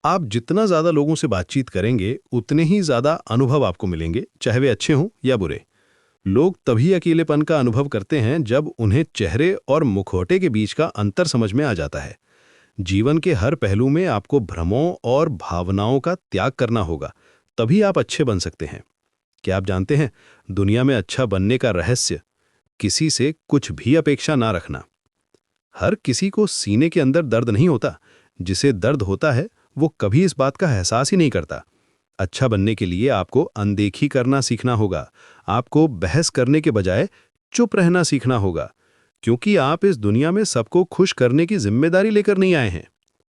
आप जितना ज़्यादा लोगों से बातचीत करेंगे, उतने ही ज़्यादा अनुभव आपको मिलेंगे, चाहे वे अच्छे हों या बुरे। लोग तभी अकेलेपन का अनुभव करते हैं जब उन्हें चेहरे और मुखौटे के बीच का अंतर समझ में आ जाता है। जीवन के हर पहलू में आपको भ्रमों और भावनाओं का त्याग करना होगा, तभी आप अच्छे बन सकते हैं। क्या आप जानते हैं, दुनिया में अच्छा बनने का रहस्य किसी से कुछ भी अपेक्षा ना रखना। हर किसी को सीने के अंदर दर्द नहीं होता। जिसे दर्द होता है वो कभी इस बात का एहसास ही नहीं करता। अच्छा बनने के लिए आपको अनदेखी करना सीखना होगा। आपको बहस करने के बजाय चुप रहना सीखना होगा, क्योंकि आप इस दुनिया में सबको खुश करने की जिम्मेदारी लेकर नहीं आए हैं।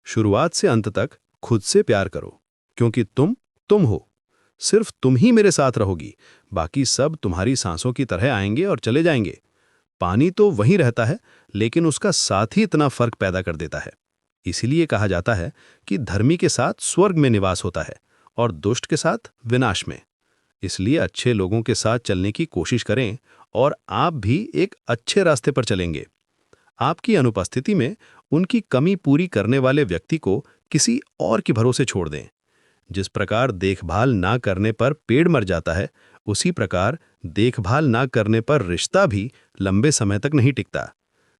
शुरुआत से अंत तक खुद से प्यार करो, क्योंकि तुम हो। सिर्फ तुम ही मेरे साथ रहोगी, बाकी सब तुम्हारी सांसों की तरह आएंगे और चले जाएंगे। पानी तो वहीं रहता है, लेकिन उसका साथ ही इतना फर्क पैदा कर देता है। इसीलिए कहा जाता है कि धर्मी के साथ स्वर्ग में निवास होता है और दुष्ट के साथ विनाश में। इसलिए अच्छे लोगों के साथ चलने की कोशिश करें और आप भी एक अच्छे रास्ते पर चलेंगे। आपकी अनुपस्थिति में उनकी कमी पूरी करने वाले व्यक्ति को किसी और के भरोसे छोड़ दें। जिस प्रकार देखभाल ना करने पर पेड़ मर जाता है, उसी प्रकार देखभाल ना करने पर रिश्ता भी लंबे समय तक नहीं टिकता।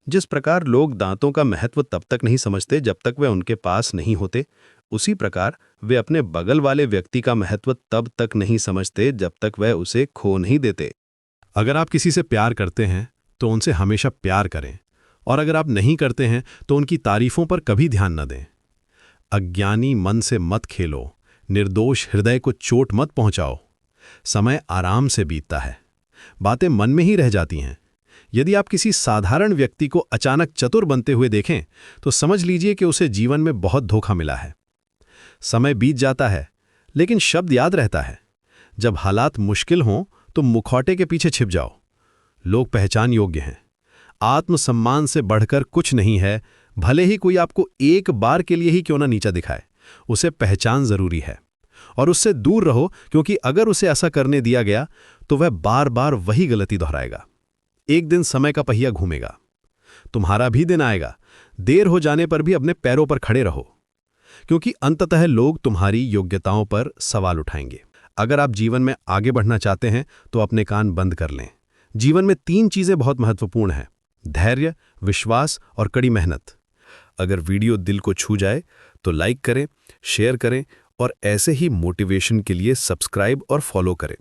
जिस प्रकार लोग दांतों का महत्व तब तक नहीं समझते जब तक वे उनके पास नहीं होते, उसी प्रकार वे अपने बगल वाले व्यक्ति का महत्व तब तक नहीं समझते जब तक वह उसे खो नहीं देते। अगर आप किसी से प्यार करते हैं तो उनसे हमेशा प्यार करें, और अगर आप नहीं करते हैं तो उनकी तारीफों पर कभी ध्यान न दें। अज्ञानी मन से मत खेलो, निर्दोष हृदय को चोट मत पहुंचाओ। समय आराम से बीतता है, बातें मन में ही रह जाती हैं। यदि आप किसी साधारण व्यक्ति को अचानक चतुर बनते हुए देखें तो समझ लीजिए कि उसे जीवन में बहुत धोखा मिला है। समय बीत जाता है, लेकिन शब्द याद रहता है। जब हालात मुश्किल हों तो मुखौटे के पीछे छिप जाओ। लोग पहचान योग्य हैं। आत्मसम्मान से बढ़कर कुछ नहीं है। भले ही कोई आपको एक बार के लिए ही क्यों ना नीचा दिखाए, उसे पहचान जरूरी है। और उससे दूर रहो, क्योंकि अगर उसे ऐसा करने दिया गया तो वह बार बार वही गलती दोहराएगा। एक दिन समय का पहिया घूमेगा, तुम्हारा भी दिन आएगा। देर हो जाने पर भी अपने पैरों पर खड़े रहो, क्योंकि अंततः लोग तुम्हारी योग्यताओं पर सवाल उठाएंगे। अगर आप जीवन में आगे बढ़ना चाहते हैं तो अपने कान बंद कर लें। जीवन में 3 चीजें बहुत महत्वपूर्ण हैं: धैर्य, विश्वास और कड़ी मेहनत। अगर वीडियो दिल को छू जाए तो लाइक करें, शेयर करें और ऐसे ही मोटिवेशन के लिए सब्सक्राइब और फॉलो करें।